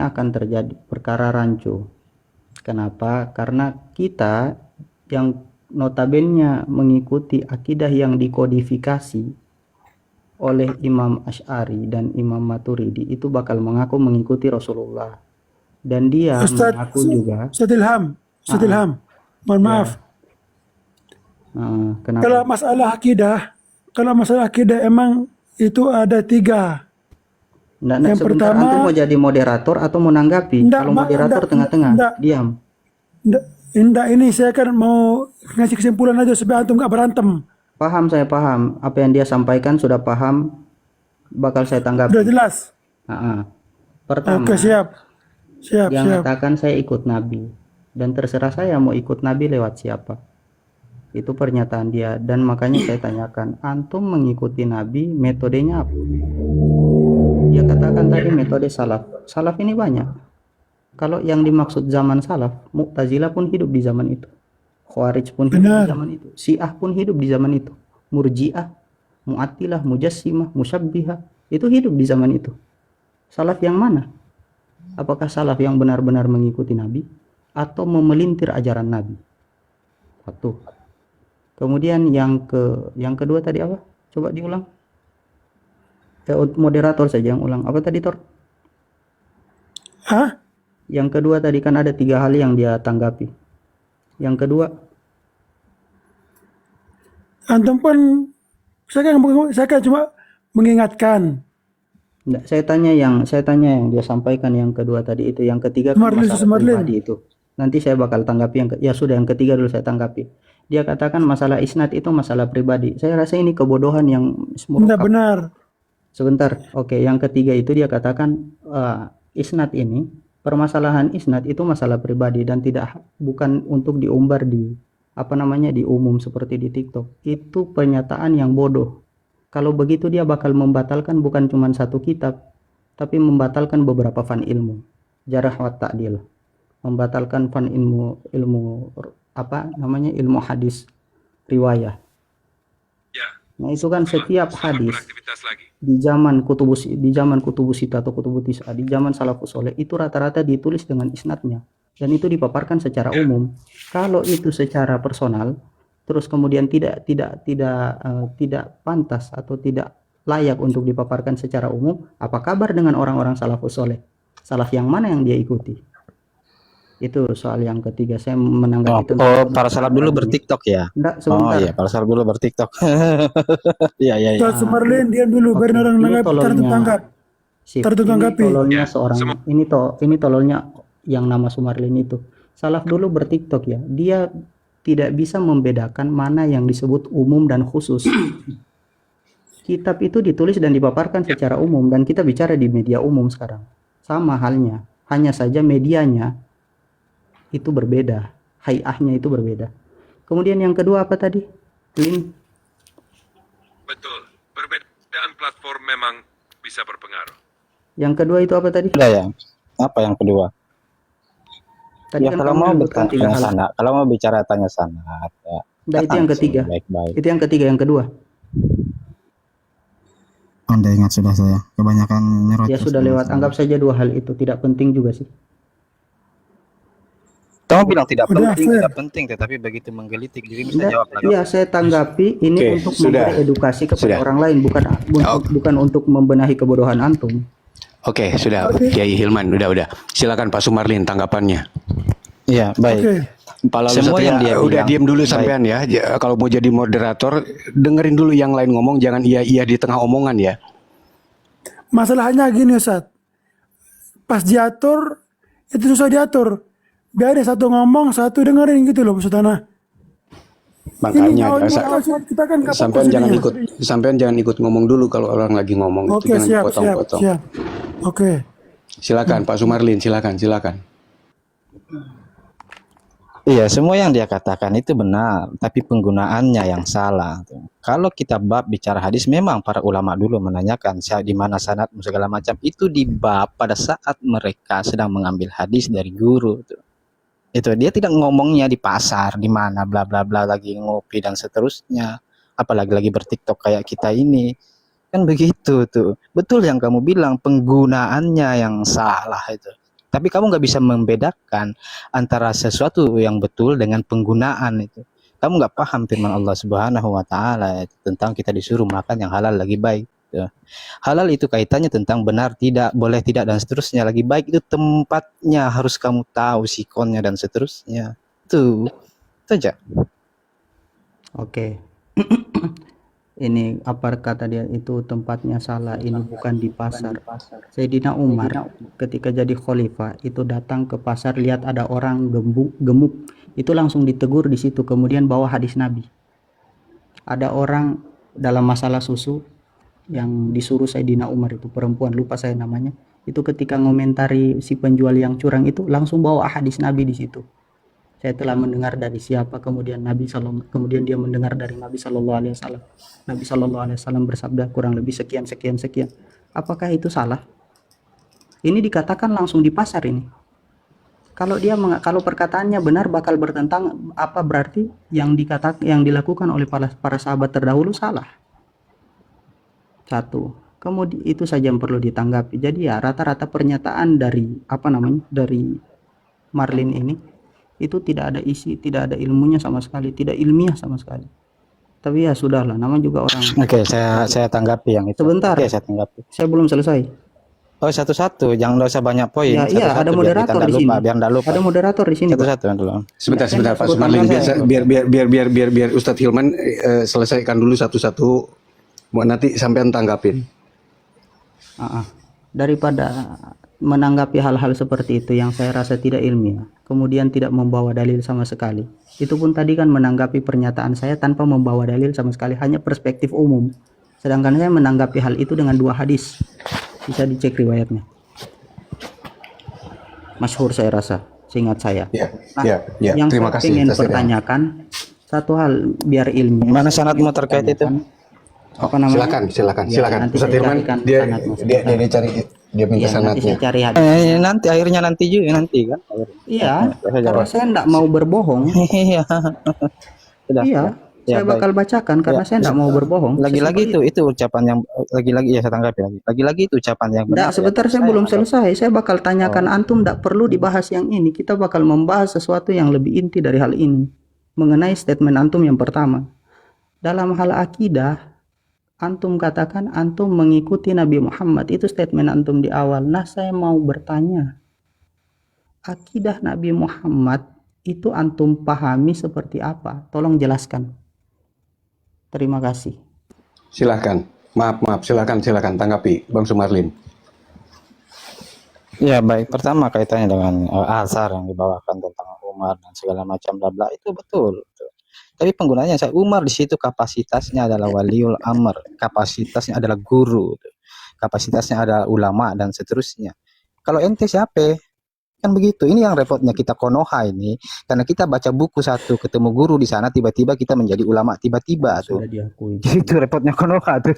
akan terjadi perkara rancu. Kenapa? Karena kita yang notabene mengikuti akidah yang dikodifikasi oleh Imam Asy'ari dan Imam Maturidi itu bakal mengaku mengikuti Rasulullah, dan dia mengaku juga Ustadz Ilham, Ustadz ah, Ilham, mohon maaf. ya kenapa? Kalau masalah akidah emang itu ada tiga. Nggak, Yang sebentar, pertama, antum mau jadi moderator atau mau nanggapi? ndak, Kalau moderator ndak, tengah-tengah, ndak, diam. ndak, ndak, ini saya kan mau ngasih kesimpulan aja supaya antum nggak berantem. Paham, saya paham. Apa yang dia sampaikan sudah paham, bakal saya Udah tanggapi. jelas? Oke, Pertama, siap, siap, dia siap. mengatakan saya ikut Nabi. Dan terserah saya mau ikut Nabi lewat siapa. Itu pernyataan dia. Dan makanya saya tanyakan, antum mengikuti Nabi metodenya apa? Dia katakan tadi metode salaf. Salaf ini banyak. Kalau yang dimaksud zaman salaf, Mu'tazilah pun hidup di zaman itu. Khawarij pun hidup di Benar. zaman itu. Syiah pun hidup di zaman itu. Murji'ah, Mu'attilah, Mujassimah, Musyabbihah, itu hidup di zaman itu. Salaf yang mana? Apakah salaf yang benar-benar mengikuti Nabi atau memelintir ajaran Nabi? Satu. Kemudian yang kedua tadi apa? Coba diulang. Moderator saja yang ulang. Apa tadi, Tor? Hah? Yang kedua tadi kan ada 3 hal yang dia tanggapi. Yang kedua, Antum pun saya kan cuma mengingatkan. enggak, saya tanya yang dia sampaikan yang kedua tadi itu. Yang ketiga kan Sumarlin, masalah Sumarlin. pribadi itu. Nanti saya bakal tanggapi ya sudah, yang ketiga dulu saya tanggapi. Dia katakan masalah isnad itu masalah pribadi. Saya rasa ini kebodohan yang Tidak murkab. benar. Sebentar. Oke, yang ketiga itu dia katakan isnad ini, permasalahan isnad itu masalah pribadi dan bukan untuk diumbar di di umum seperti di TikTok. Itu pernyataan yang bodoh. Kalau begitu dia bakal membatalkan bukan cuma satu kitab, tapi membatalkan beberapa fan ilmu. Jarah wa ta'dil. Membatalkan fan ilmu ilmu hadis riwayah. Nah, itu kan setiap hadis di zaman kutubus sita atau kutubus tis'a, di zaman salafus soleh itu rata-rata ditulis dengan isnadnya dan itu dipaparkan secara umum. Kalau itu secara personal terus kemudian tidak pantas atau tidak layak untuk dipaparkan secara umum, apa kabar dengan orang-orang salafus soleh? Salaf yang mana yang dia ikuti? Itu soal yang ketiga. Saya menanggapi para salaf dulu bertiktok ya? Enggak, sebentar. Oh iya, para salaf dulu bertiktok. Iya, iya, iya. Ustadz Sumarlin, diam dulu. Oke, Biar orang ini menanggapi, tololnya Sip. Ini tertanggapi. tololnya ini tololnya yang nama Sumarlin itu. Salaf dulu bertiktok ya. Dia tidak bisa membedakan mana yang disebut umum dan khusus. Kitab itu ditulis dan dipaparkan secara umum dan kita bicara di media umum sekarang. Sama halnya, hanya saja medianya itu berbeda, hayahnya itu berbeda. Kemudian yang kedua apa tadi? Link. Betul, perbedaan platform memang bisa berpengaruh. Yang kedua itu apa tadi? Udah ya. Apa yang kedua? Tadi Ya kan kalau kamu mau menyebutkan 3 tanya hal. sana, kalau mau bicara tanya sana, ya, Nah, itu yang ketiga. baik-baik. Itu yang ketiga, yang kedua. Anda ingat sudah saya kebanyakan nyerot. Ya sudah lewat, anggap saja 2 hal itu tidak penting juga sih. Kamu bilang tidak Udah, penting, Fer. tidak penting, tetapi begitu menggelitik diri bisa jawab lagi. Iya, saya tanggapi ini Oke, untuk sudah. memberi edukasi kepada Sudah. orang lain, bukan untuk membenahi kebodohan antum. Oke, sudah Kiai Hilman, udah. Silakan Pak Sumarlin tanggapannya. Iya, baik. Oke. Pak Lalu Semua yang dia udah bilang, diam dulu baik. sampean ya. Kalau mau jadi moderator, dengerin dulu yang lain ngomong, jangan iya di tengah omongan ya. Masalahnya gini Ustadz. Pas diatur, itu susah diatur. Biar ada satu ngomong, satu dengerin gitu loh maksud Ana. Makanya Kita kan nggak sampean fokus jangan jadinya. ikut ngomong dulu kalau orang lagi ngomong. Oke, Itu jangan siap. dipotong-potong. Oke. Silakan Pak Sumarlin, silakan. Iya, semua yang dia katakan itu benar, tapi penggunaannya yang salah. Kalau kita bab bicara hadis, memang para ulama dulu menanyakan di mana sanad segala macam itu di bab pada saat mereka sedang mengambil hadis dari guru. Itu dia tidak ngomongnya di pasar, di mana bla bla bla lagi ngopi dan seterusnya. Apalagi lagi bertiktok kayak kita ini. Kan begitu tuh. Betul yang kamu bilang, penggunaannya yang salah itu. Tapi kamu nggak bisa membedakan antara sesuatu yang betul dengan penggunaan itu. Kamu nggak paham firman Allah Subhanahu wa Ta'ala tentang kita disuruh makan yang halal lagi baik. Ya. Halal itu kaitannya tentang benar, tidak, boleh tidak, dan seterusnya. Lagi baik itu tempatnya harus kamu tahu, sikonnya dan seterusnya. Itu aja. Oke. Ini apa kata dia, itu tempatnya salah, ini bukan di pasar. Sayyidina Umar ketika jadi khalifah itu datang ke pasar, lihat ada orang gemuk, itu langsung ditegur di situ, kemudian bawa hadis Nabi. Ada orang dalam masalah susu yang disuruh Sayyidina Umar, itu perempuan, lupa saya namanya, itu ketika ngomentari si penjual yang curang itu langsung bawa hadis Nabi di situ. Saya telah mendengar dari siapa, kemudian kemudian dia mendengar dari Nabi Shallallahu Alaihi Wasallam. Nabi Shallallahu Alaihi Wasallam bersabda kurang lebih sekian. Apakah itu salah? Ini dikatakan langsung di pasar ini. Kalau perkataannya benar bakal bertentang, apa berarti yang dilakukan oleh para sahabat terdahulu salah? Satu. Kemudian itu saja yang perlu ditanggapi. Jadi ya rata-rata pernyataan dari dari Marlin ini itu tidak ada isi, tidak ada ilmunya sama sekali, tidak ilmiah sama sekali. Tapi ya sudahlah, nama juga orang. Oke, saya tanggapi yang itu. Sebentar. Oke, saya tanggapi. Saya belum selesai. Oh, satu-satu, jangan usah banyak poin. Ya, iya, ada moderator di sini. Biar nggak lupa. Ada moderator di sini, Pak. Satu-satu dulu. Sebentar Pak sebut Sumarlin, nama saya. biar Ustadz Hilman selesaikan dulu satu-satu, nanti sampean tanggapin. Daripada menanggapi hal-hal seperti itu yang saya rasa tidak ilmiah, kemudian tidak membawa dalil sama sekali. Itu pun tadi kan menanggapi pernyataan saya tanpa membawa dalil sama sekali, hanya perspektif umum. Sedangkan saya menanggapi hal itu dengan 2 hadis. Bisa dicek riwayatnya. Masyhur saya rasa, seingat saya. Yang Terima saya kasih. ingin pertanyakan satu hal biar ilmiah. Mana sanadmu terkait itu? Apa namanya? Silakan. nanti Ustadz saya Hilman, carikan dia sanad, Mas. minta Iya, nanti sanadnya. saya cari hadis. Nanti akhirnya nanti kan. Iya, karena saya enggak mau berbohong. Iya. Sudah. Iya, Ya, saya bakal bacakan karena saya enggak mau berbohong. Lagi-lagi itu ucapan yang lagi-lagi ya saya tanggapi lagi. Lagi-lagi itu ucapan yang Enggak, benar. sebentar, saya belum selesai. Saya bakal tanyakan antum, enggak perlu dibahas yang ini. Kita bakal membahas sesuatu yang lebih inti dari hal ini. Mengenai statement antum yang pertama. Dalam hal akidah, antum katakan antum mengikuti Nabi Muhammad. Itu statement antum di awal. Nah, saya mau bertanya. Akidah Nabi Muhammad itu antum pahami seperti apa? Tolong jelaskan. Terima kasih. Silakan. Maaf, silakan tanggapi Bang Sumarlin. Ya baik, pertama kaitannya dengan asar yang dibawakan tentang Umar dan segala macam bla bla itu betul. Tapi penggunaannya saya Umar di situ kapasitasnya adalah waliul amr, kapasitasnya adalah guru, kapasitasnya adalah ulama dan seterusnya. Kalau ente siapa? Kan begitu. Ini yang repotnya kita Konoha ini, karena kita baca buku satu, ketemu guru di sana, tiba-tiba kita menjadi ulama tiba-tiba tuh. Sudah diakui. Itu repotnya Konoha tuh.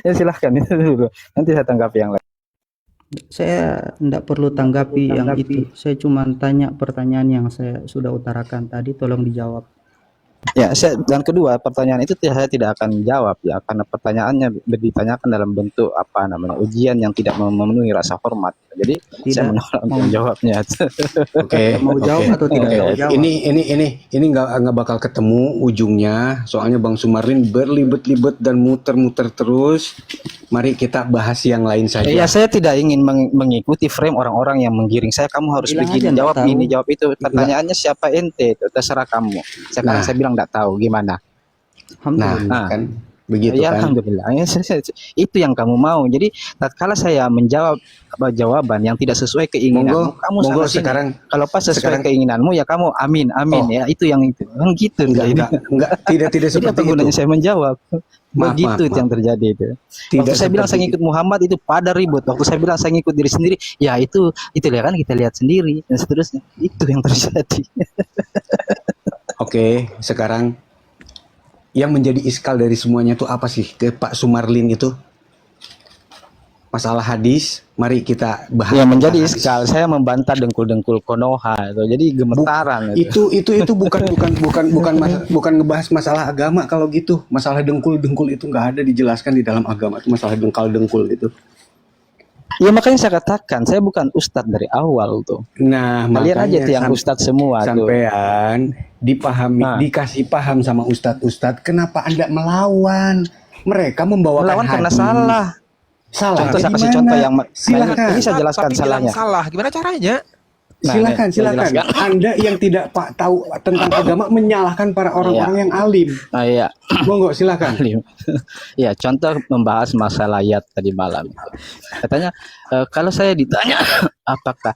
Ya silahkan itu dulu. Nanti saya tanggapi yang lain. Saya tidak perlu tanggapi yang itu. Saya cuma tanya pertanyaan yang saya sudah utarakan tadi, tolong dijawab. Ya, dan kedua pertanyaan itu saya tidak akan jawab ya, karena pertanyaannya ditanyakan dalam bentuk ujian yang tidak memenuhi rasa hormat. Jadi saya menolak untuk menjawabnya. Oke. Mau jawab atau tidak mau jawab? Ini nggak bakal ketemu ujungnya. Soalnya Bang Sumarlin berlibet-libet dan muter-muter terus. Mari kita bahas yang lain saja. Ya, saya tidak ingin mengikuti frame orang-orang yang menggiring saya. Kamu harus Bilang begini, aja jawab nggak tahu. ini, jawab itu. Pertanyaannya siapa ente? Itu terserah kamu. Sekarang saya bilang nggak tahu gimana. Alhamdulillah. Kan begitu Ya, kan. alhamdulillah. Itu yang kamu mau. Jadi tatkala saya menjawab jawaban yang tidak sesuai keinginanmu, kamu monggo sana sini. sekarang Kalau pas sesuai sekarang- keinginanmu ya kamu amin ya, itu yang itu. Kan gitu tidak Jadi seperti apa gunanya itu. saya menjawab? Maaf, Begitu maaf. yang terjadi itu. Tidak Waktu saya bilang saya seperti ngikut Muhammad itu pada ribut. Waktu saya bilang saya ngikut diri sendiri, ya itu ya kan kita lihat sendiri dan seterusnya. Itu yang terjadi. Oke, sekarang yang menjadi iskal dari semuanya itu apa sih ke Pak Sumarlin itu? Masalah hadis, mari kita bahas. Yang menjadi hadis. iskal saya membantah dengkul-dengkul Konoha itu. Jadi gemetaran itu. Itu bukan ngebahas masalah agama kalau gitu. Masalah dengkul itu nggak ada dijelaskan di dalam agama itu, masalah dengkul itu. Ya makanya saya katakan saya bukan ustadz dari awal tuh. Nah, Kalian aja makanya tuh yang ustadz semua tuh. sampean dipahami, Nah. dikasih paham sama ustadz-ustadz, kenapa Anda melawan? Mereka membawakan Melawan karena hadis. salah. Salah. Contoh saya Di kasih mana? contoh yang Silakan. ini saya jelaskan Tapi bilang salahnya. salah. Gimana caranya? Nah, Silakan, ini saya silakan. jelaskan. Anda yang tidak tahu tentang agama menyalahkan para orang-orang yang alim. Oh iya. Monggo, silakan. Ya, contoh membahas masalah ayat tadi malam. Katanya kalau saya ditanya apakah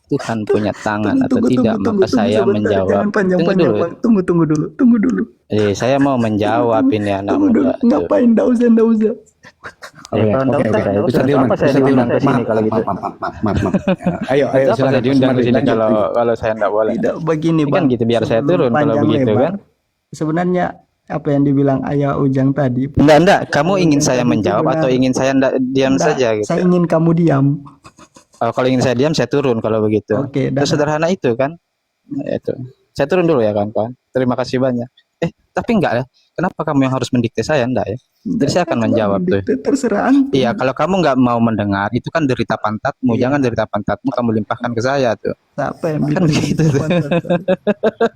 Tuhan punya tangan atau tidak, maka saya menjawab. Tunggu dulu. Tunggu dulu. Saya mau menjawab ini anak Tunggu dulu. muda. tuh. Ngapain? Nggak usah. Oke, Kalau oke, nggak oke. usah, Ustaz Hilman, apa saya Ustaz diundang Hilman. ke sini kalau gitu? Maaf. Ayo, Itu apa silakan. saya diundang ke sini Lanjut, kalau lanjut. kalau saya nggak boleh? Tidak begini, Ini kan Bang. gitu biar saya Sebelum turun kalau panjang begitu lebar, kan. Sebenarnya apa yang dibilang Ayah Ujang tadi? Enggak. Kamu ingin saya menjawab atau ingin saya diam Enggak, saja gitu? saya ingin kamu diam. Kalau ingin saya diam, saya turun kalau begitu. Oke, Itu sederhana itu kan? Itu. Saya turun dulu ya kawan-kawan. Terima kasih banyak. Tapi enggak ya. Kenapa kamu yang harus mendikte saya? Enggak ya. Jadi saya akan menjawab tuh. Terserah antum. Iya, kalau kamu nggak mau mendengar, itu kan derita pantatmu. Iya. Jangan derita pantatmu kamu limpahkan ke saya tuh. Siapa yang Kan bilang begitu tuh.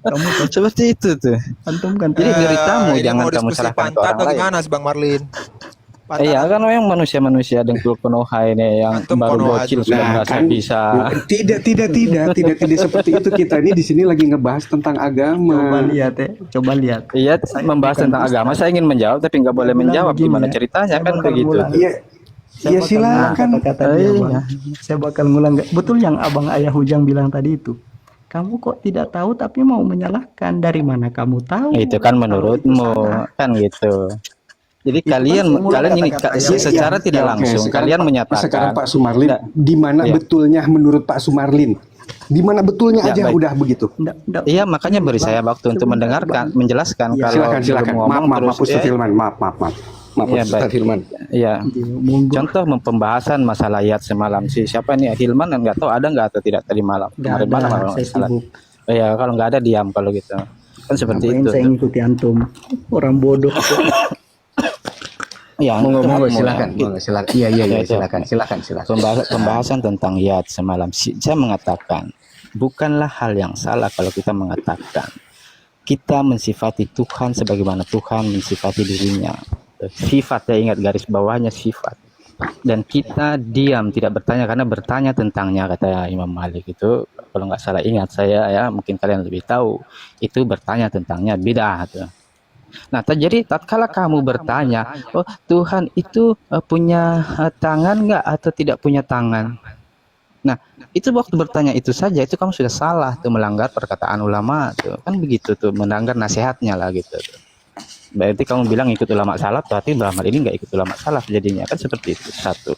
Kamu kan Seperti itu tuh. antum kan Jadi deritamu Ini jangan mau kamu diskusi salahkan ke pantat orang atau lain. gimana sih Bang Marlin? Iya kan memang manusia-manusia dengkul konoha ini yang Antum baru konoha bocil juga. sudah Nah, merasa kan bisa. tidak seperti itu. Kita ini di sini lagi ngebahas tentang coba agama. lihat ya. Coba lihat. Iya, membahas bukan tentang ustaz. agama. Saya ingin menjawab tapi nggak boleh Bilang menjawab. begini Gimana ya, ceritanya saya kan bakal begitu. ngulang. Iya, Saya iya bakal silakan. ngulang kata-kata dia, Iya. Bang. Saya bakal ngulang. Betul yang Abang Ayah Ujang bilang tadi itu. Kamu kok tidak tahu tapi mau menyalahkan. Dari mana kamu tahu? Itu kan kalau itu menurutmu salah? kan gitu. Jadi Itu kan kalian semula ini kata-kata secara Iya, tidak oke. langsung Sekarang kalian Pak- menyatakan. Sekarang Pak Sumarlin, Nggak. di mana Iya. betulnya menurut Pak Sumarlin? Di mana betulnya Ya, aja baik. udah begitu. Nggak. Iya, makanya beri saya waktu untuk Sebentar, mendengarkan, Bang. menjelaskan. Iya. Kalau Silakan. belum ngomong Maaf terus, Ustaz ya. Hilman. Maaf Iya, Ustaz baik. Hilman. Iya. Monggo. Contoh pembahasan masalah ayat semalam siapa nih Hilman kan nggak tahu ada nggak atau tidak tadi malam Nggak kemarin malam ada, kalau saya nggak salah. sibuk. Iya, kalau nggak ada diam kalau gitu kan seperti Ngapain itu. saya ngikuti antum? Orang bodoh. Iya, Monggo itu silakan. ya. Monggo silakan. Iya Ya, itu. silakan. Pembahasan tentang ayat semalam saya mengatakan bukanlah hal yang salah kalau kita mengatakan kita mensifati Tuhan sebagaimana Tuhan mensifati dirinya. Sifat, ya ingat garis bawahnya sifat. Dan kita diam tidak bertanya karena bertanya tentangnya kata Imam Malik itu kalau nggak salah ingat saya ya mungkin kalian lebih tahu itu bertanya tentangnya bid'ah tuh. Nah, jadi tatkala kamu bertanya, oh Tuhan itu punya tangan nggak atau tidak punya tangan? Nah, itu waktu bertanya itu saja itu kamu sudah salah tuh melanggar perkataan ulama tuh kan begitu tuh melanggar nasihatnya lah gitu. Tuh. Berarti kamu bilang ikut ulama salaf, berarti dalam hal ini nggak ikut ulama salaf jadinya kan seperti itu. Satu.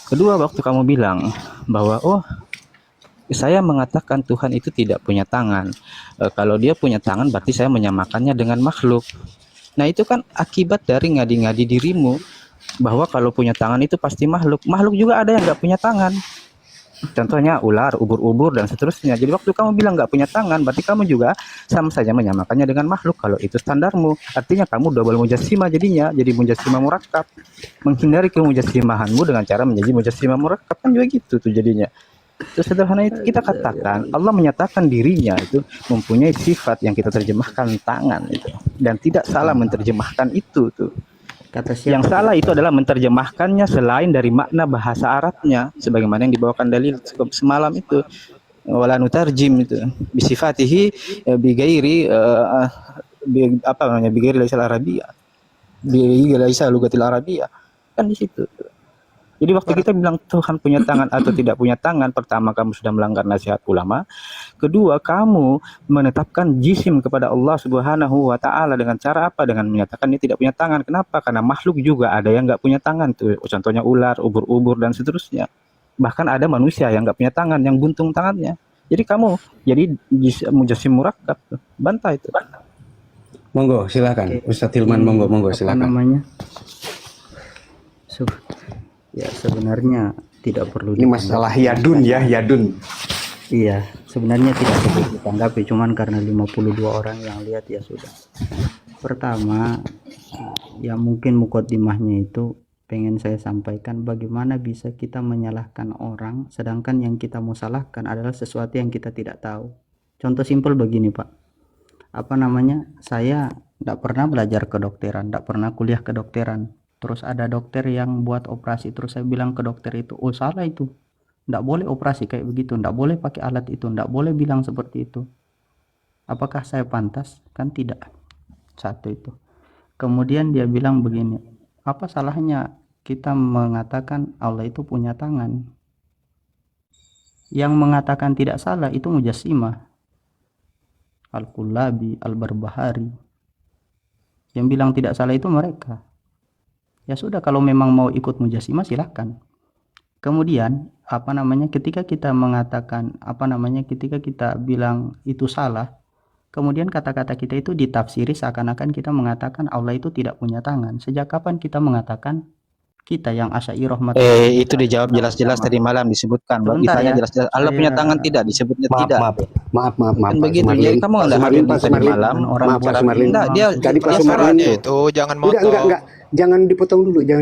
Kedua, waktu kamu bilang bahwa oh saya mengatakan Tuhan itu tidak punya tangan. Kalau dia punya tangan berarti saya menyamakannya dengan makhluk. Nah itu kan akibat dari ngadi-ngadi dirimu bahwa kalau punya tangan itu pasti makhluk. Makhluk juga ada yang nggak punya tangan. Contohnya ular, ubur-ubur dan seterusnya. Jadi waktu kamu bilang nggak punya tangan, berarti kamu juga sama saja menyamakannya dengan makhluk. Kalau itu standarmu, artinya kamu double mujassimah jadinya, jadi mujassimah murakkab. Menghindari kemujassimahanmu dengan cara menjadi mujassimah murakkab kan juga gitu tuh jadinya. Terus sederhana itu kita katakan Allah menyatakan dirinya itu mempunyai sifat yang kita terjemahkan tangan itu dan tidak salah menerjemahkan itu tuh. Kata siapa? Yang salah itu adalah menerjemahkannya selain dari makna bahasa Arabnya sebagaimana yang dibawakan dalil semalam itu wala nutarjim itu bisifatihi bigairi apa namanya bigairi laisal arabiyah bigairi laisal lugatil arabiyah kan di situ. Jadi waktu kita bilang Tuhan punya tangan atau tidak punya tangan, pertama kamu sudah melanggar nasihat ulama. Kedua, kamu menetapkan jisim kepada Allah Subhanahu wa taala dengan cara apa? Dengan menyatakan dia tidak punya tangan. Kenapa? Karena makhluk juga ada yang nggak punya tangan tuh. Contohnya ular, ubur-ubur dan seterusnya. Bahkan ada manusia yang nggak punya tangan, yang buntung tangannya. Jadi kamu jadi mujassim murakkab. Bantah itu. Monggo silakan. Ustaz Hilman monggo Apa silakan. namanya? Ya sebenarnya tidak perlu Ini masalah yadun ya, yadun. Iya, sebenarnya tidak perlu ditanggapi, cuman karena 52 orang yang lihat ya sudah. Pertama, ya mungkin mukaddimahnya itu pengen saya sampaikan, bagaimana bisa kita menyalahkan orang sedangkan yang kita mau salahkan adalah sesuatu yang kita tidak tahu. Contoh simpel begini Pak, saya tidak pernah belajar kedokteran, tidak pernah kuliah kedokteran, terus ada dokter yang buat operasi, terus saya bilang ke dokter itu, oh salah itu, tidak boleh operasi kayak begitu, tidak boleh pakai alat itu, tidak boleh bilang seperti itu. Apakah saya pantas? Kan tidak. Satu itu. Kemudian dia bilang begini, apa salahnya kita mengatakan Allah itu punya tangan? Yang mengatakan tidak salah itu Mujassimah, Al-Kullabi, Al-Barbahari. Yang bilang tidak salah itu mereka. Ya sudah, kalau memang mau ikut Mujassimah silahkan. Kemudian ketika kita mengatakan ketika kita bilang itu salah, kemudian kata-kata kita itu ditafsiri seakan-akan kita mengatakan Allah itu tidak punya tangan. Sejak kapan kita mengatakan, kita yang Asy'ariyah Itu dijawab jelas-jelas tadi malam disebutkan. Ditanya jelas-jelas Allah punya tangan tidak, disebutnya tidak. Maaf Kan Pak begitu. Sumarlin. Jadi kamu nggak hadir tadi malam. Maaf Pak Sumarlin. Enggak, dia Tadi Pak dia Sumarlin salah. Itu jangan motong. Enggak. Jangan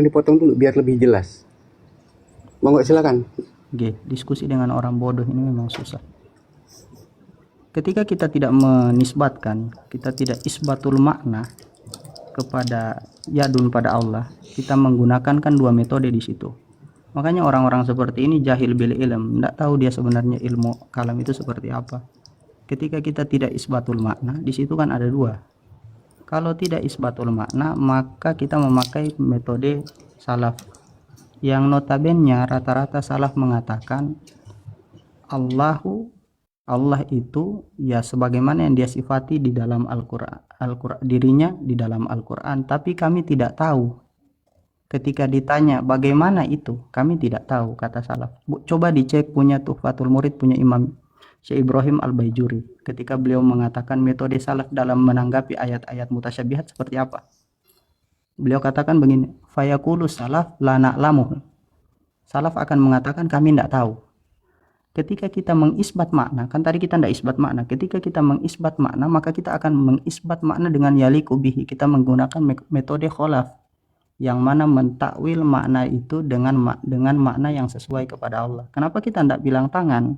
dipotong dulu biar lebih jelas. Monggo silakan. Diskusi dengan orang bodoh ini memang susah. Ketika kita tidak menisbatkan, kita tidak isbatul makna kepada yadun pada Allah, kita menggunakan kan dua metode di situ. Makanya orang-orang seperti ini jahil bil ilm, tidak tahu dia sebenarnya ilmu kalam itu seperti apa. Ketika kita tidak isbatul makna, di situ kan ada dua. Kalau tidak isbatul makna, maka kita memakai metode salaf, yang notabene rata-rata salaf mengatakan Allah itu ya sebagaimana yang dia sifati di dalam Al-Qur'an, dirinya di dalam Al-Qur'an, tapi kami tidak tahu. Ketika ditanya bagaimana itu, kami tidak tahu, kata salaf. Coba dicek punya Tuhfatul Murid, punya Imam Syekh Ibrahim Al-Baijuri, ketika beliau mengatakan metode salaf dalam menanggapi ayat-ayat mutasyabihat seperti apa. Beliau katakan begini, fayaqulu salaf la na'lamuhu. Salaf akan mengatakan kami tidak tahu. Ketika kita mengisbat makna, kan tadi kita tidak isbat makna. Ketika kita mengisbat makna, maka kita akan mengisbat makna dengan yaliku bihi. Kita menggunakan metode kholaf, yang mana mentakwil makna itu dengan makna yang sesuai kepada Allah. Kenapa kita tidak bilang tangan?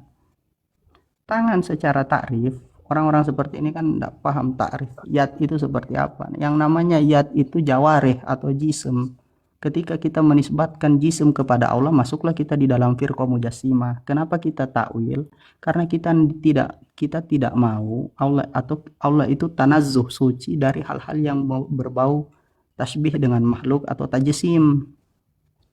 Tangan secara takrif, orang-orang seperti ini kan tidak paham takrif. Yad itu seperti apa? Yang namanya yad itu jawarih atau jism. Ketika kita menisbatkan jism kepada Allah, masuklah kita di dalam firqah Mujassimah. Kenapa kita takwil? Karena kita tidak mau Allah itu tanazzuh, suci dari hal-hal yang berbau tasbih dengan makhluk atau tajsim.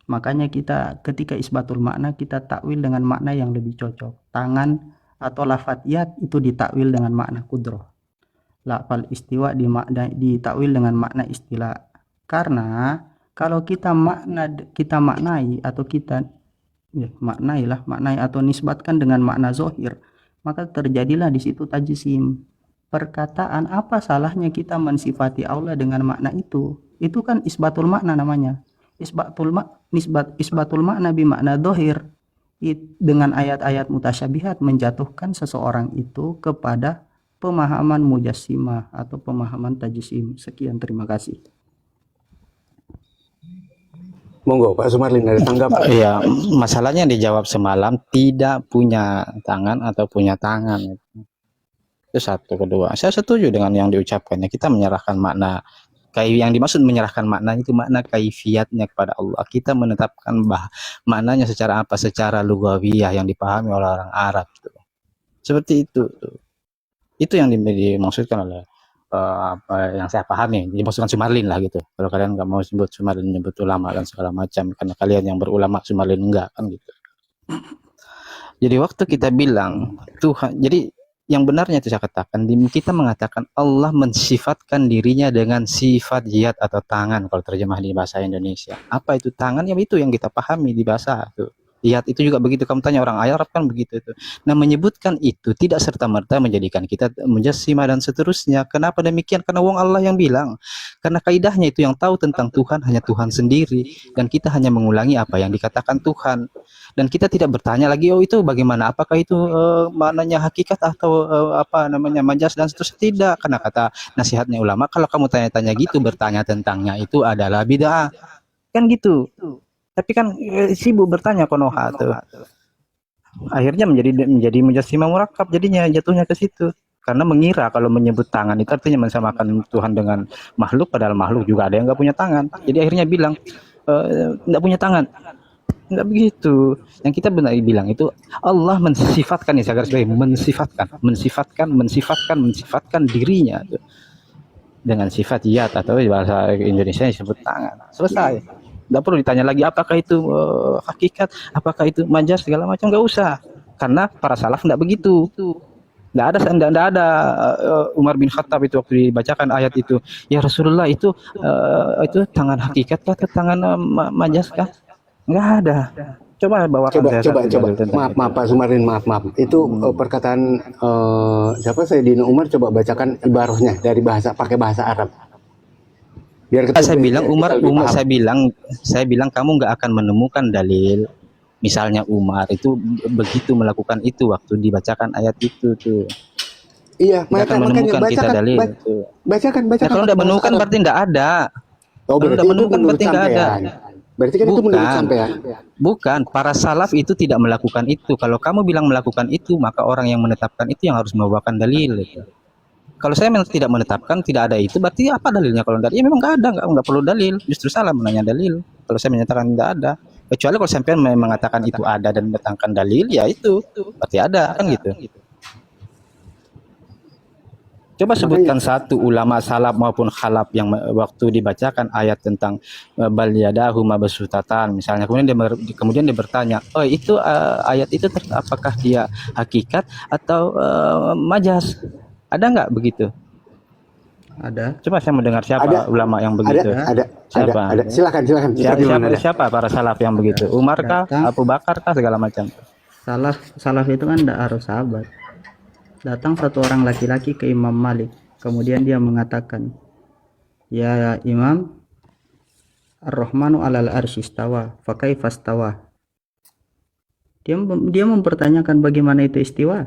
Makanya kita ketika isbatul makna, kita takwil dengan makna yang lebih cocok. Tangan atau lafadz yad itu ditakwil dengan makna qudrah. Lafal istiwa ditakwil dengan makna istila. Karena kalau kita maknai atau nisbatkan dengan makna zohir, maka terjadilah di situ tajsim. Perkataan apa salahnya kita mensifati Allah dengan makna itu? Itu kan isbatul makna namanya. Isbatul makna bi makna zohir. Dengan ayat-ayat mutasyabihat menjatuhkan seseorang itu kepada pemahaman mujassimah atau pemahaman tajsim. Sekian, terima kasih. Monggo Pak Sumarlin ada tanggapan. Iya, masalahnya dijawab semalam tidak punya tangan atau punya tangan. Itu satu. Kedua, saya setuju dengan yang diucapkannya. Kita menyerahkan makna, yang dimaksud menyerahkan makna itu makna kaifiatnya kepada Allah. Kita menetapkan maknanya secara apa? Secara lugawiyah yang dipahami oleh orang Arab. Seperti itu. Itu yang dimaksudkan oleh apa yang saya pahami, dimaksudkan Sumarlin lah gitu. Kalau kalian nggak mau sebut Sumarlin, nyebut ulama dan segala macam, karena kalian yang berulama, Sumarlin enggak kan gitu. Jadi waktu kita bilang Tuhan, jadi yang benarnya itu saya katakan, kita mengatakan Allah mensifatkan dirinya dengan sifat yad atau tangan kalau terjemah di bahasa Indonesia. Apa itu tangan? Ya itu yang kita pahami di bahasa itu. Yad itu juga begitu, kamu tanya orang Arab kan begitu itu. Nah, menyebutkan itu tidak serta-merta menjadikan kita mujassimah dan seterusnya. Kenapa demikian? Karena wong Allah yang bilang. Karena kaidahnya itu yang tahu tentang Tuhan hanya Tuhan sendiri, dan kita hanya mengulangi apa yang dikatakan Tuhan. Dan kita tidak bertanya lagi, oh itu bagaimana? Apakah itu maknanya hakikat atau majas dan seterusnya? Tidak, karena kata nasihatnya ulama, kalau kamu tanya-tanya gitu, bertanya tentangnya itu adalah bid'ah. kan gitu. Tapi kan sibuk bertanya konoha tuh. Akhirnya menjadi mujassimah murakab, jadinya jatuhnya ke situ. Karena mengira kalau menyebut tangan itu artinya mensamakan Tuhan dengan makhluk, padahal makhluk juga ada yang nggak punya tangan. Jadi akhirnya bilang nggak punya tangan. Nggak begitu. Yang kita benar bilang itu Allah mensifatkan, ya saya garis bawahi, mensifatkan dirinya tuh, dengan sifat yat atau bahasa Indonesia disebut tangan. Selesai. Nggak perlu ditanya lagi apakah itu hakikat, apakah itu majas, segala macam, nggak usah. Karena para salaf nggak begitu. Nggak ada Umar bin Khattab itu waktu dibacakan ayat itu, ya Rasulullah itu tangan hakikat kah atau tangan majas kah? Nggak ada. Coba bawakan Coba. Maaf Pak Sumarlin, maaf. Itu perkataan siapa, Sayyidina Umar, coba bacakan ibarahnya dari pakai bahasa Arab. Biar Saya bilang saya bilang kamu nggak akan menemukan dalil. Misalnya Umar itu begitu melakukan itu waktu dibacakan ayat itu tuh. Iya, Nggak akan menemukan kita dalil. Bacakan. Nah, kalau nggak menemukan berarti nggak ada. Oh, Kalau nggak menemukan berarti nggak ada. Berarti kan itu menurut sampean. Bukan, para salaf itu tidak melakukan itu. Kalau kamu bilang melakukan itu, maka orang yang menetapkan itu yang harus membawakan dalil. Kalau saya tidak menetapkan, tidak ada itu, berarti apa dalilnya? Kalau dari ya memang nggak ada, nggak perlu dalil. Justru salah menanya dalil. Kalau saya menyatakan tidak ada, kecuali kalau sampean mengatakan itu ada dan mendatangkan dalil, ya itu berarti ada, kan gitu. Coba sebutkan satu ulama salaf maupun khalaf yang waktu dibacakan ayat tentang bal yadahu mabsutatan misalnya, kemudian dia bertanya, oh itu ayat itu apakah dia hakikat atau majas? Ada nggak begitu? Ada. Coba saya mendengar siapa ulama yang begitu. Ada. Siapa? Silakan. Siapa para salaf yang begitu? Umar kah, Abu Bakar kah, segala macam. Salaf itu kan tidak harus sahabat. Datang satu orang laki-laki ke Imam Malik, kemudian dia mengatakan, ya Imam, Ar-Rahmanu alal arsy istawa, fa kaifa istawa? Dia mempertanyakan bagaimana itu istiwa.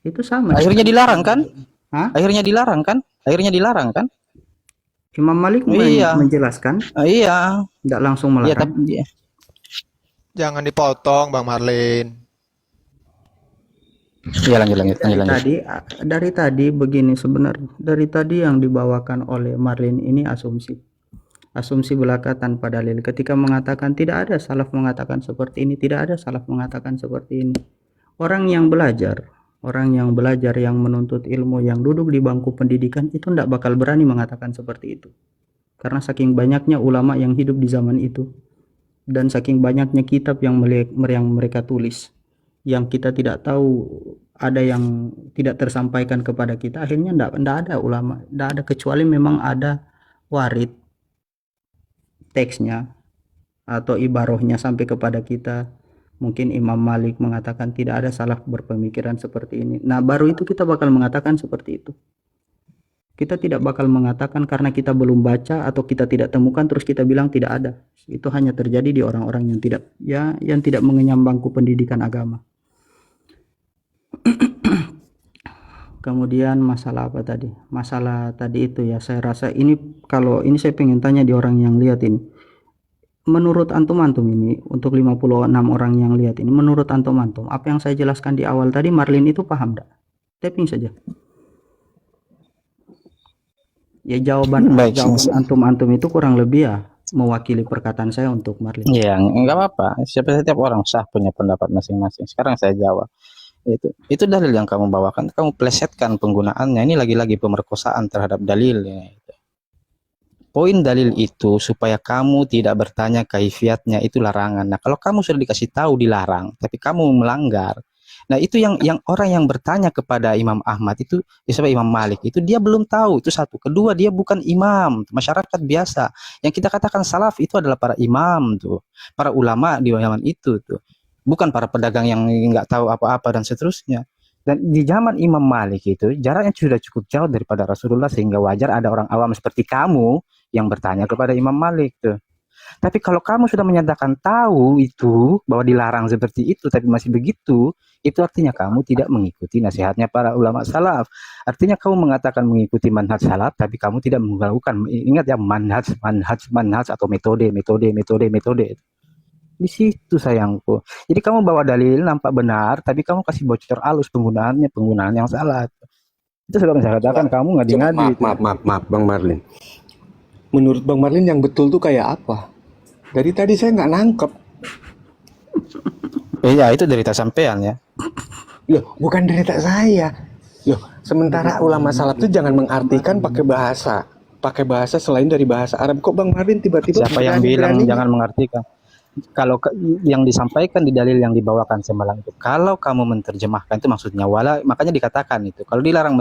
Itu sama. Akhirnya dilarang kan? Hah? Akhirnya dilarang kan? Imam Malik menjelaskan. Iya. Tidak langsung melarang. Iya, tapi Jangan dipotong, Bang Marlin. iya lanjut. Dari tadi begini sebenarnya. Dari tadi yang dibawakan oleh Marlin ini asumsi belaka tanpa dalil. Ketika mengatakan tidak ada salaf mengatakan seperti ini, tidak ada salaf mengatakan seperti ini. Orang yang belajar yang menuntut ilmu, yang duduk di bangku pendidikan itu tidak bakal berani mengatakan seperti itu. Karena saking banyaknya ulama yang hidup di zaman itu, dan saking banyaknya kitab yang mereka tulis, yang kita tidak tahu, ada yang tidak tersampaikan kepada kita, akhirnya tidak ada ulama, tidak ada, kecuali memang ada warid teksnya atau ibarahnya sampai kepada kita. Mungkin Imam Malik mengatakan tidak ada salaf berpemikiran seperti ini. Nah, baru itu kita bakal mengatakan seperti itu. Kita tidak bakal mengatakan karena kita belum baca atau kita tidak temukan terus kita bilang tidak ada. Itu hanya terjadi di orang-orang yang tidak mengenyam bangku pendidikan agama. Kemudian masalah apa tadi? Masalah tadi itu ya, saya rasa ini, kalau ini saya pengen tanya di orang yang lihat ini. Menurut antum ini, untuk 56 orang yang lihat ini, menurut antum, apa yang saya jelaskan di awal tadi, Marlin itu paham enggak? Tapping saja. Ya jawaban antum itu kurang lebih ya mewakili perkataan saya untuk Marlin. Iya, enggak apa-apa. Setiap orang sah punya pendapat masing-masing. Sekarang saya jawab. Itu dalil yang kamu bawakan, kamu plesetkan penggunaannya. Ini lagi-lagi pemerkosaan terhadap dalil. Poin dalil itu supaya kamu tidak bertanya kaifiatnya, itu larangan. Nah, kalau kamu sudah dikasih tahu dilarang, tapi kamu melanggar. Nah, itu yang orang yang bertanya kepada Imam Ahmad itu, Imam Malik itu, dia belum tahu, itu satu. Kedua, dia bukan imam, masyarakat biasa. Yang kita katakan salaf itu adalah para imam tuh, para ulama di zaman itu tuh. Bukan para pedagang yang nggak tahu apa-apa dan seterusnya. Dan di zaman Imam Malik itu jaraknya sudah cukup jauh daripada Rasulullah, sehingga wajar ada orang awam seperti kamu yang bertanya kepada Imam Malik tuh. Tapi kalau kamu sudah menyatakan tahu itu bahwa dilarang seperti itu tapi masih begitu, itu artinya kamu tidak mengikuti nasihatnya para ulama salaf. Artinya kamu mengatakan mengikuti manhaj salaf tapi kamu tidak melakukan, ingat ya, manhaj atau metode. Di situ sayangku. Jadi kamu bawa dalil nampak benar tapi kamu kasih bocor halus penggunaan yang salah. Itu sebab saya katakan kamu ngadi-ngadi. Maaf, Bang Marlin. Menurut Bang Marlin yang betul tuh kayak apa? Dari tadi saya nggak nangkep. Iya, itu derita sampean ya. Loh, bukan derita saya. Loh, sementara ulama salaf tuh jangan mengartikan pakai bahasa selain dari bahasa Arab. Kok Bang Marlin tiba-tiba Siapa yang bilang berani-beraninya? jangan mengartikan? Kalau yang disampaikan di dalil yang dibawakan semalam itu, kalau kamu menerjemahkan itu maksudnya wala, makanya dikatakan itu. Kalau dilarang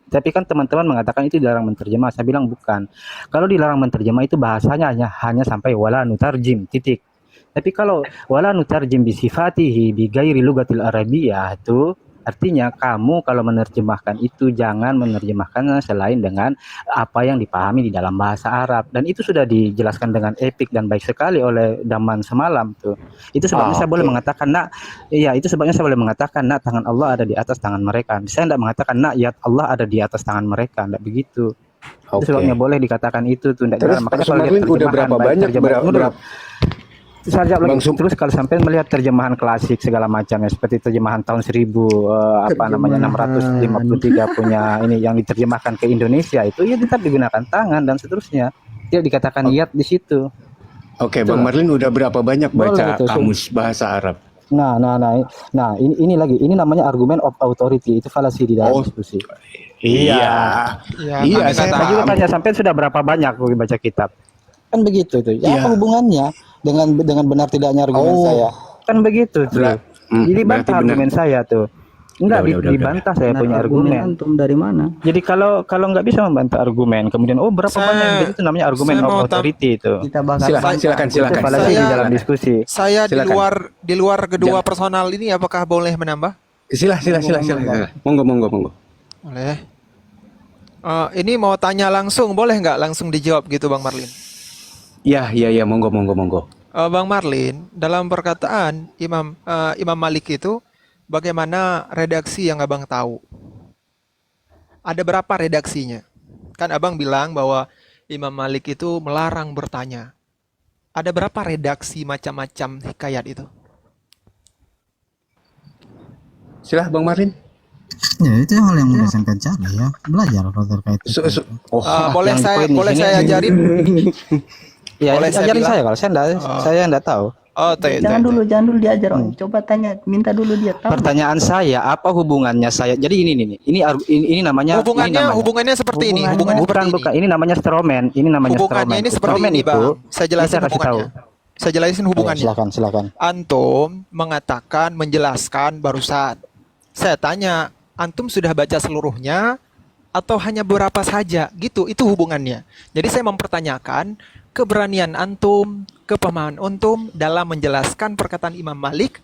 tapi kan teman-teman mengatakan itu dilarang menerjemah. Saya bilang bukan. Kalau dilarang menerjemah itu bahasanya hanya sampai wala nutarjim titik. Tapi kalau wala nutarjim bisifatihi bi ghairi lugatil arabiyyah itu artinya kamu kalau menerjemahkan itu jangan menerjemahkan selain dengan apa yang dipahami di dalam bahasa Arab, dan itu sudah dijelaskan dengan epik dan baik sekali oleh Daman semalam tuh. Itu sebabnya saya boleh mengatakan itu sebabnya saya boleh mengatakan tangan Allah ada di atas tangan mereka. Saya tidak mengatakan yat Allah ada di atas tangan mereka, tidak begitu. Itu sebabnya boleh dikatakan itu tuh. Terus Pak Sumarlin udah berapa banyak terus kalau sampai melihat terjemahan klasik segala macamnya seperti terjemahan tahun 653 punya ini yang diterjemahkan ke Indonesia itu ya tetap digunakan tangan dan seterusnya, tidak dikatakan yat di situ. Oke, Bang Marlin udah berapa banyak baca kamus bahasa Arab? Nah, ini lagi, ini namanya argument of authority, itu falasi di dalam diskusi. Iya, Saya juga tanya sampai sudah berapa banyak baca kitab, kan begitu tuh. Ya, apa hubungannya dengan benar tidaknya argumen saya? Kan begitu tuh. Jadi bantah argumen saya tuh. Enggak dibantah saya punya argumen. Antum dari mana? Jadi kalau nggak bisa membantah argumen, kemudian berapa banyak itu namanya argumen of authority itu. Kita bakal Silakan. Falasi di dalam diskusi. Saya Silakan. di luar kedua personal ini apakah boleh menambah? Silakan. Monggo. Boleh. Ini mau tanya langsung, boleh nggak langsung dijawab gitu Bang Marlin? Iya, monggo. Bang Marlin, dalam perkataan Imam Malik itu, bagaimana redaksi yang abang tahu? Ada berapa redaksinya? Kan abang bilang bahwa Imam Malik itu melarang bertanya. Ada berapa redaksi macam-macam hikayat itu? Silah Bang Marlin. Ya itu hal yang mudah saya cari ya, belajar kalau terkait itu. Boleh saya ajarin? Ya, Boleh saya ajarin bilang? saya kalau saya enggak tahu. Jangan dulu dia coba tanya, minta dulu dia tahu. Pertanyaan saya, apa hubungannya saya? Jadi ini namanya Hubungannya seperti ini. bukan. Ini namanya strawman. Hubungannya ini seperti Strawman ini, itu, Bang. Saya jelasin kasih tahu. hubungannya. Saya jelasin hubungannya. Silakan. Antum mengatakan, menjelaskan barusan. Saya tanya, antum sudah baca seluruhnya atau hanya beberapa saja? Gitu, itu hubungannya. Jadi saya mempertanyakan keberanian antum, kepemahaman antum dalam menjelaskan perkataan Imam Malik,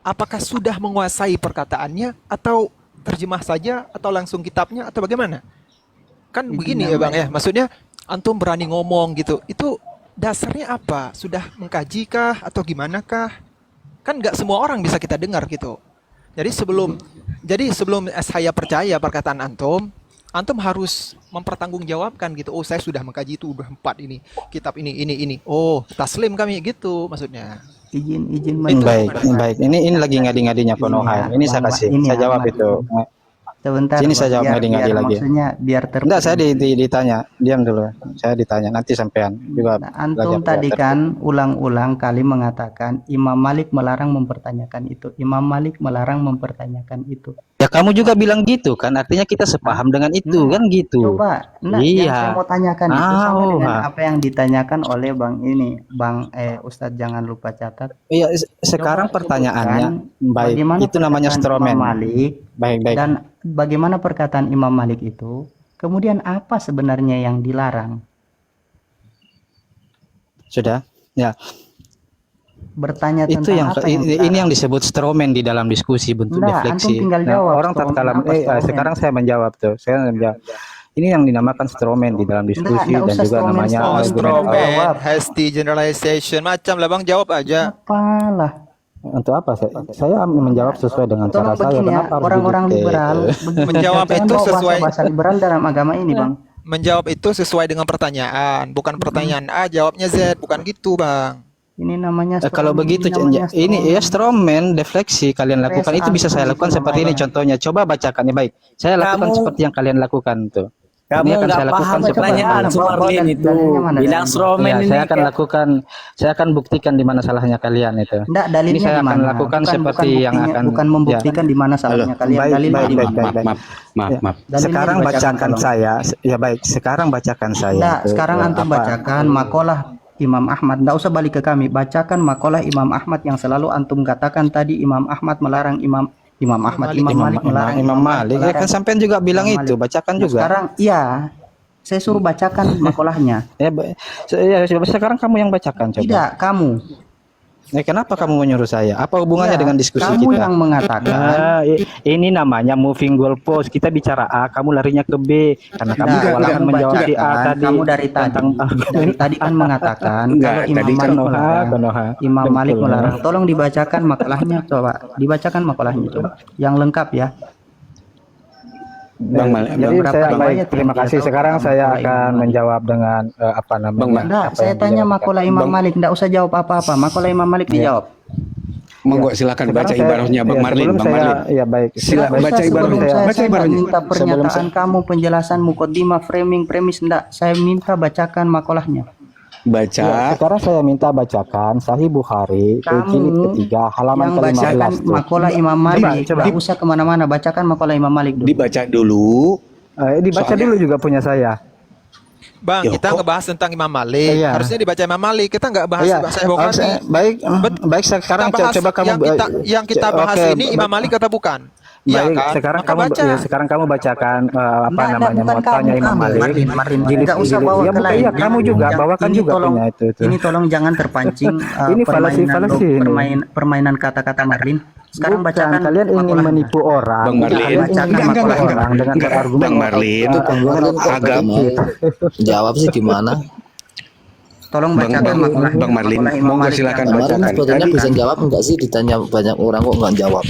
apakah sudah menguasai perkataannya atau terjemah saja atau langsung kitabnya atau bagaimana? Kan begini ya Bang ya, maksudnya antum berani ngomong gitu, itu dasarnya apa? Sudah mengkaji kah atau gimana kah? Kan nggak semua orang bisa kita dengar gitu. Jadi sebelum saya percaya perkataan antum harus mempertanggungjawabkan gitu. Oh, saya sudah mengkaji itu udah 4 ini, kitab ini. Oh, taslim kami gitu maksudnya. Izin Baik. Ini lagi ngadi-ngadinya Konoha. Ini saya kasih. Saya jawab itu. Sebentar. Sini saya jawab ngadi-ngadi lagi. Maksudnya biar Enggak, saya ditanya. Diam dulu. Saya ditanya. Nanti sampean juga. Antum tadi kan ulang-ulang kali mengatakan Imam Malik melarang mempertanyakan itu. Ya kamu juga bilang gitu kan, artinya kita sepaham dengan itu kan gitu. Coba, yang saya mau tanyakan itu sama dengan apa yang ditanyakan oleh Ustadz, jangan lupa catat. Iya, sekarang pertanyaannya baik, itu namanya strawman. Baik. Dan bagaimana perkataan Imam Malik itu? Kemudian apa sebenarnya yang dilarang? Sudah, ya. Bertanya Itu tentang ini yang disebut strawman di dalam diskusi bentuk defleksi. Antum tinggal jawab. Orang tatkala sekarang saya menjawab tuh. Ini yang dinamakan strawman di dalam diskusi Nggak dan usah juga strawman, namanya Oh, strawman. argumen. strawman, Jawab. hasty generalization, macam lah bang, jawab aja. Apalah. Untuk apa? Saya menjawab sesuai dengan cara Tolong saya. begini ya, Kenapa harus orang-orang didikte? liberal begini. Menjawab Jangan itu bawa sesuai- bahasa liberal dalam agama ini, Bang. Menjawab itu sesuai dengan pertanyaan, bukan pertanyaan A, jawabnya Z, bukan gitu bang. Ini namanya Kalau strawman, begitu, namanya ini ya strawman, defleksi kalian lakukan Press itu bisa saya antum lakukan itu seperti ini namanya. contohnya. Coba bacakan ya baik. Saya lakukan Kamu- seperti yang kalian lakukan tuh. Kamu Ini akan nggak saya lakukan paham seperti pertanyaan Bawa- Sumarlin bawa itu. dalilnya mana, Bilang dalilnya? strawman Ya, ini saya akan kayak- lakukan, saya akan buktikan di mana salahnya kalian itu. Enggak, Ini dalilnya saya di akan mana? lakukan Bukan- seperti bukan yang buktinya- akan bukan membuktikan di mana salahnya kalian. Baik, Dalilnya baik, di baik, mana? baik, baik. Maaf. Dalilnya Sekarang dibacakan, bacakan tolong. saya, ya baik. Sekarang bacakan saya. Enggak, itu, sekarang antum apa? bacakan makalah Imam Ahmad. Enggak usah balik ke kami. Bacakan makalah Imam Ahmad yang selalu antum katakan tadi Imam Ahmad melarang Imam Ahmad, Imam Malik melarang Imam Malik. Ya, melarang. kan sampean juga bilang Imam itu, Malik. bacakan Nah, juga. sekarang iya, saya suruh bacakan makolahnya. Ya, sekarang kamu yang bacakan coba. Tidak, kamu. Kenapa kamu menyuruh saya? Apa hubungannya Iya, dengan diskusi kamu kita? yang mengatakan. Nah, ini namanya moving goalpost. Kita bicara A, kamu larinya ke B karena kamu Enggak, kewalahan kamu menjawab si A bacakan. tadi. Kamu dari tadi, tentang dari tadi kan mengatakan Enggak, kalau Imam tadi kan Malik Konoha, melarang, Konoha. Imam Malik Betul. melarang. Tolong dibacakan makalahnya, coba. Dibacakan makalahnya, coba. Yang lengkap ya. Bang Malik. Jadi Berapa saya riwayat baik, terima yang dia kasih. tahu Sekarang tentang saya makalah akan Imam Malik? menjawab dengan apa namanya? Bang Malik. Enggak, apa saya yang tanya dijawabkan. makalah Imam Bang- Malik, enggak usah jawab apa-apa. Makalah Imam Malik dijawab. Monggo silakan Sekarang baca saya- ibarahnya Bang ya, Marlin. sebelum Bang saya- Marlin. Ya baik. Sila- Nggak baca usah, ibaratnya. sebelum Baca saya ibaratnya. minta pernyataan saya- kamu, penjelasan mukaddimah, framing, premis, enggak. Saya minta bacakan makalahnya. Baca. Ya, sekarang saya minta bacakan Sahih Bukhari, Kamu jilid ketiga, halaman yang ke-15 bacakan tuh. makalah Imam Malik, coba. enggak usah kemana-mana. Bacakan makalah Imam Malik dulu. Dibaca dulu. Dibaca Soalnya- dulu juga punya saya. Bang, Yo, kita kok- ngebahas tentang Imam Malik. Iya. Harusnya dibaca Imam Malik. Kita nggak bahas Iya, Sahih Bukhari. baik, Bet- baik sekarang Kita bahas coba kamu yang kita bahas Oke, ini Imam Malik atau bukan? Iya Baik, kan? sekarang Maka kamu baca. ya, sekarang kamu bacakan apa Enggak, namanya bukan muatannya kamu, Imam kamu. Malik. Marlin, Jilid- enggak usah jilid- bawa ya, ke bukan, lain. iya, kamu juga bawakan ini juga tolong, punya itu. Ini tolong jangan terpancing Ini falasi ini. permainan kata-kata Marlin. Sekarang Bukan, bacakan kalian ingin makalahnya. menipu orang. Bang Marlin. Kalian ingin Enggak, menipu enggak, orang dengan enggak. berargumen. Bang Marlin. Agak jawab sih gimana? Tolong Bang- bacakan Bang- makalahnya. Bang Marlin, Makalah Imam monggo Malik silakan yang- baca. Kemarin Bacakan. sepertinya Tadi bisa kan- jawab enggak sih, ditanya banyak orang kok nggak jawab,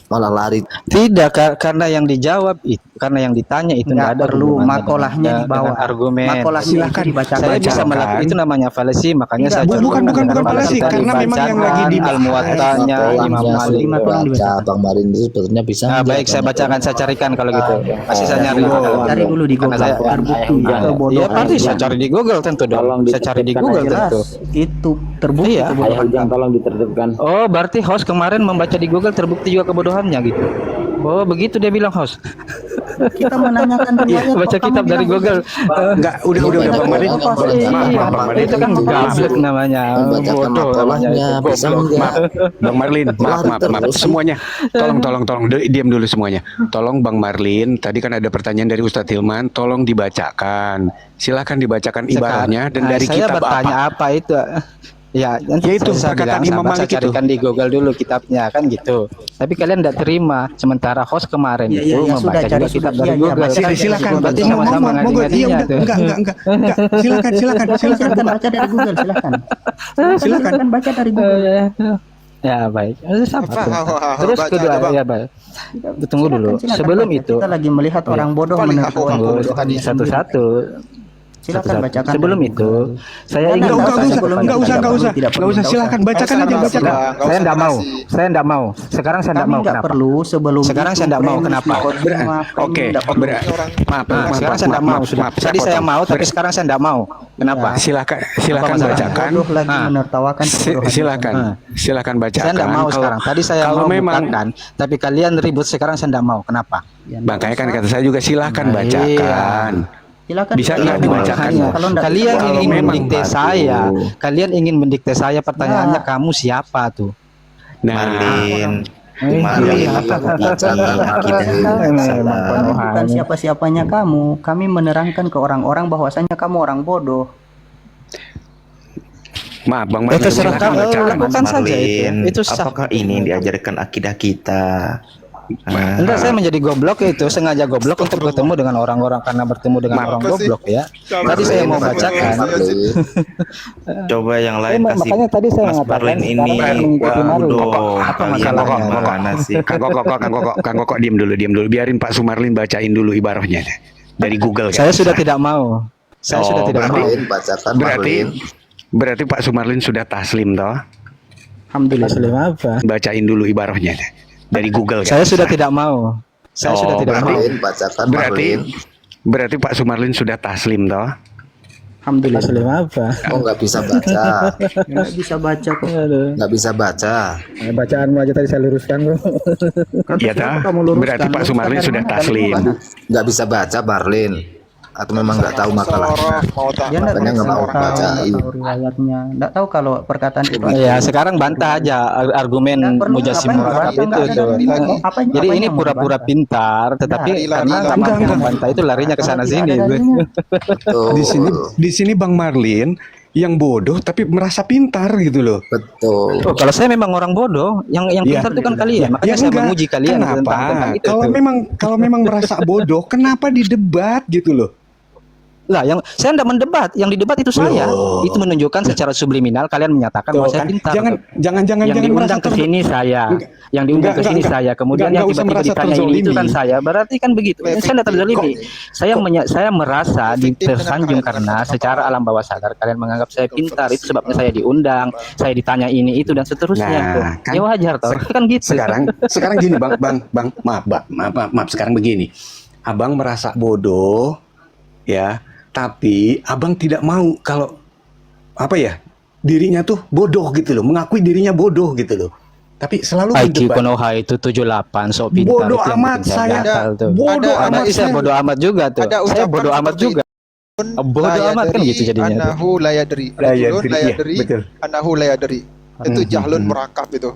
malah lari. Tidak, karena yang dijawab itu, karena yang ditanya itu Enggak enggak ada perlu hubungannya makolahnya dengan- dibawa. dengan argumen. Makolahnya Silakan. itu dibacakan. Saya bisa Bacakan. melakukan itu namanya falasi, makanya Tidak, saya bukan, contohkan bukan dengan falasi, tadi karena memang yang lagi bacakan dibahas. al-muwattanya Imam Makolahnya Malik. Lima tolong baca dibacakan. Bang Marin itu sebetulnya bisa. Nah, nggak baik, saya banyak bacakan, orang. saya carikan kalau gitu. Masih saya nyari. Cari dulu di Karena Google. saya Terbukti ya, kebodohan. ya pasti saya cari di Google tentu dong. Saya cari di Google Jelas, tentu. itu terbukti Iya. kebodohan kamu. tolong ditertibkan. Oh, berarti host kemarin membaca di Google terbukti juga kebodohannya gitu. Oh, begitu dia bilang host. Kita menanyakan riwayat kok Baca kamu kitab dari bilang Google. Enggak, udah Bang Marlin. Iya, Maaf, Bang Marlin. Itu kan gablek namanya. Membacakan Bodoh namanya. makolahnya bisa enggak? Maaf, Bang Marlin, maaf terus. semuanya. Tolong, diam dulu semuanya. Tolong Bang Marlin, tadi kan ada pertanyaan dari Ustadz Hilman, tolong dibacakan. Silakan dibacakan ibaratnya dan dari saya kitab bertanya apa? apa itu? Ya, nanti Ya itu, saya perkataan bilang, Imam sabar, Malik saya itu. carikan di Google dulu kitabnya kan gitu. Tapi kalian tidak terima. Sementara host kemarin Ya, itu ya, ya, membaca sudah, cari, juga kitab sudah. dari Iya, iya, Google. baca. Silakan. Berarti sama-sama Monggo, iya, ngadi-ngadinya udah. tuh. Enggak. Silakan. Silakan baca dari Google, silakan. Silakan baca dari Google. Ya baik. Sama tuh. Wah, Terus baca kedua, aja, Bang. ya baik. Tunggu dulu. Silakan Sebelum baca. itu, kita lagi melihat orang bodoh Paling menerima aku- tunggu kebodohannya sendiri. satu-satu. Silakan Satu-satu. bacakan. Sebelum dari itu, Google. saya ingin Enggak bertanya usah, kepada enggak usah, kalian. Tidak perlu. Silakan bacakan aja, bacakan. Saya tidak mau. Saya tidak mau. Sekarang saya tidak Kami mau. nggak Kenapa? perlu sebelum Sekarang itu saya nggak mau, premis, kenapa? mukaddimah, framing, Oke, nggak perlu. maaf. Nah, sekarang saya tidak mau sudah. Tadi saya mau, tapi sekarang saya tidak mau. Kenapa? Silakan Apa masalahnya? bacakan. Bodoh lagi Nah. menertawakan kebodohan. Silakan bacakan. Saya tidak mau Kalau- sekarang. Tadi saya kalau mau memang bukakan, tapi kalian ribut sekarang saya tidak mau. Kenapa? Ya, nggak Makanya kan usah. kata saya juga silakan Nah, bacakan. Silakan. Bisa Iya, nggak dibacakan? Makanya, Kalau nggak kalian bisa, ingin memang mendikte bagus. saya. Kalian ingin mendikte saya. Pertanyaannya Nah. kamu siapa tuh? Nah, Marlin, Iya. Marlin bicara akidah Memang salah. Kami bukan Penuhan. siapa-siapanya kamu. Kami menerangkan ke orang-orang bahwasanya kamu orang bodoh. maaf Bang Marlin, terserah silakan kamu. bacakan. Lakukan saja itu. Marlin, Itu sah. apakah ini yang diajarkan akidah kita? Enggak, saya menjadi goblok itu sengaja goblok untuk bertemu dengan orang-orang karena bertemu dengan orang goblok ya. Tadi saya mau bacakan. Coba yang lain kasih Makanya tadi saya Mas mengatakan Barlin ini sekarang mengikuti Marlin. bodoh. Apa Kalian masalahnya? gimana sih? Kang Kokok, diam dulu. Biarin Pak Sumarlin bacain dulu ibarahnya dari Google. Saya sudah tidak mau. Saya sudah tidak mau. Bacakan Berarti Marlin. berarti Pak Sumarlin sudah taslim toh? Alhamdulillah. Muslim apa? Bacain dulu ibarahnya dari Google. Saya sudah tidak mau. Saya sudah tidak mau. Marlin, bacakan Berarti Marlin. berarti Pak Sumarlin sudah taslim toh? Alhamdulillah. Muslim apa? Oh, nggak bisa baca. Nggak bisa baca kok. Nggak bisa baca. Bacaanmu aja tadi saya luruskan bro. Iya toh? Berarti Pak Sumarlin sudah taslim. Nggak bisa baca Marlin. Atau memang nggak tahu makalahnya. Dia nggak Makanya nggak mau tahu, bacain. nggak tahu riwayatnya, nggak tahu kalau perkataan itu. Ya sekarang bantah aja argumen Nggak perlu, Mujasim ngapain Murakab dibantah? itu tuh. Nggak ada apanya- Jadi apanya ini mau pura-pura dibantah? pintar, tetapi karena nggak mampu membantah itu larinya ke sana Kalau sini. tidak ada dalilnya. Betul. Di sini Bang Marlin yang bodoh tapi merasa pintar gitu loh. Betul. Oh, kalau saya memang orang bodoh, yang Iya. pintar itu kan kalian. Makanya saya enggak. menguji kalian Kenapa? tentang itu. Kalau memang merasa bodoh, kenapa didebat gitu loh? Lah, yang saya tidak mendebat, yang didebat itu saya. Itu menunjukkan secara subliminal kalian menyatakan bahwa saya Kan, pintar. jangan yang diundang ke sini saya, yang diundang ke sini saya, kemudian yang tiba-tiba ditanya ini itu kan saya. Berarti kan begitu. Saya tidak terzalimi. Saya merasa tersanjung karena secara alam bawah sadar kalian menganggap saya pintar. Itu sebabnya saya diundang, saya ditanya ini itu dan seterusnya. Nah, kan- Ya wajar toh. Kan gitu. Sekarang gini Bang, maaf sekarang begini. Abang merasa bodoh ya, tapi abang tidak mau kalau dirinya tuh bodoh gitu loh, mengakui dirinya bodoh gitu loh. Tapi selalu IQ mendebat. Konoha itu 78, sok pintar Bodoh itu yang amat bikin saya saya. gatal tuh. Bodoh Ada- amat Saya bodoh amat juga tuh. Ada Saya ucapan bodoh amat seperti juga. Bodoh amat kan gitu jadinya tuh. Anahu layadri. Layadri, Rajulun iya, layadri. betul. Anahu layadri. Itu jahlun murakab itu.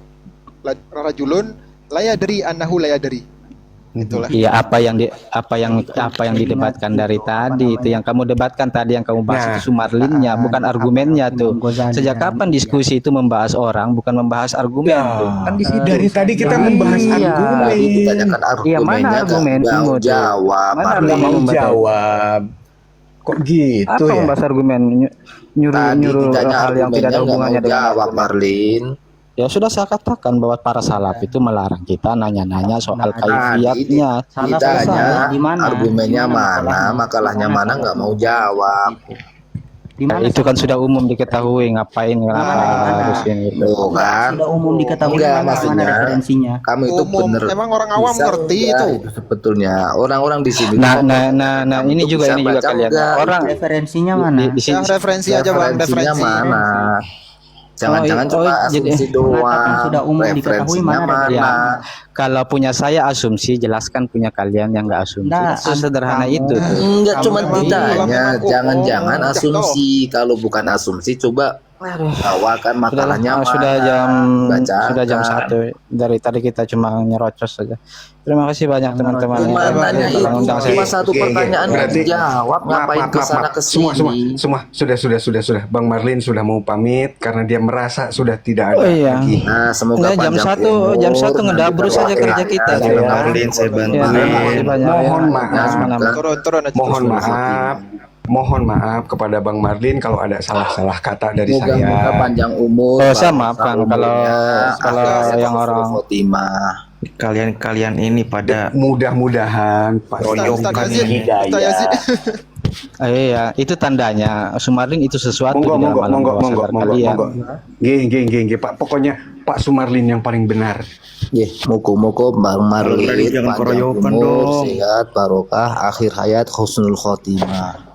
Rajulun layadri anahu layadri. Itulah. Iya, apa yang didebatkan dari tadi itu yang kamu debatkan tadi, yang kamu bahas itu Sumarlinnya, bukan argumennya tuh. Sejak kapan diskusi itu membahas orang bukan membahas argumen tuh? Kan di situ. Dari tadi kita membahas Iya. argumen. Tadi ditanyakan Iya, mana argumennya nggak argumenmu mau tuh? jawab Mana Marlin. Nggak mau Argumen. jawab. Kok gitu Apa ya? membahas argumen? Nyuruh Tadi ditanya hal yang tidak ada argumennya nggak hubungannya mau dengan jawab argumen. Marlin. Ya sudah saya katakan bahwa para salaf itu melarang kita nanya-nanya soal kaifiyatnya. Salah Ditanya salah, di mana? argumennya Di mana mana, makalahnya mana nggak mau jawab. Di mana? Itu kan sudah umum diketahui, ngapain kenapa Mana? harus ini gitu. Loh kan? Sudah umum diketahui, Enggak, mana maksudnya referensinya? kamu itu Umum. bener. Emang orang awam bisa ngerti enggak itu. sebetulnya. Orang-orang di sini. Nah, kamu ini tuh juga bisa kalian. baca enggak? Orang Referensinya mana? di sini Ya, referensi aja bang, Referensinya referensi. mana? Jangan-jangan cuma jadi- asumsi doang. sudah umum diketahui, Referensinya mana Ya, mana? kalau punya saya asumsi, jelaskan punya kalian yang nggak asumsi. Nah, Sesederhana kamu- itu tuh. Enggak cuma memang ditanya, ulama jangan-jangan oh, asumsi. Kalau bukan asumsi, coba bawakan makalahnya Sudah mana. sudah jam Bacakan. 1. Dari tadi kita cuma nyerocos saja. Terima kasih banyak teman-teman Cuma yang nanya telah itu, undang saya. cuma satu pertanyaan yang Berarti- dijawab. Ngapain kesana Semua kesini? sudah. Bang Marlin sudah mau pamit karena dia merasa sudah tidak ada Oh, iya. lagi. Nah, semoga Nah, jam panjang 1 umur, jam 1 nanti ngedabrus saja berwakil kerja kita. rakyat. Ya. Marlin saya bantu. Ya, terima kasih banyak. Mohon ya. maaf. Selamat. Turun aja. Mohon Terus maaf. Mohon maaf kepada Bang Marlin kalau ada salah-salah kata dari Moga-moga saya. panjang umur. Oh, saya panjang maafkan umurnya, kalau akhir yang husnul orang- khotimah. Kalian ini pada Mudah-mudahan Pak Ustaz Royokan Yazid, hidayah. Ustaz Yazid. Iya, itu tandanya Sumarlin itu sesuatu di dalam alam bawah sadar kalian. Geng, Pak. Pokoknya Pak Sumarlin yang paling benar. Muka-muka Bang Marlin jangan panjang keroyokan umur, dong. sehat, barokah, akhir hayat, husnul khotimah.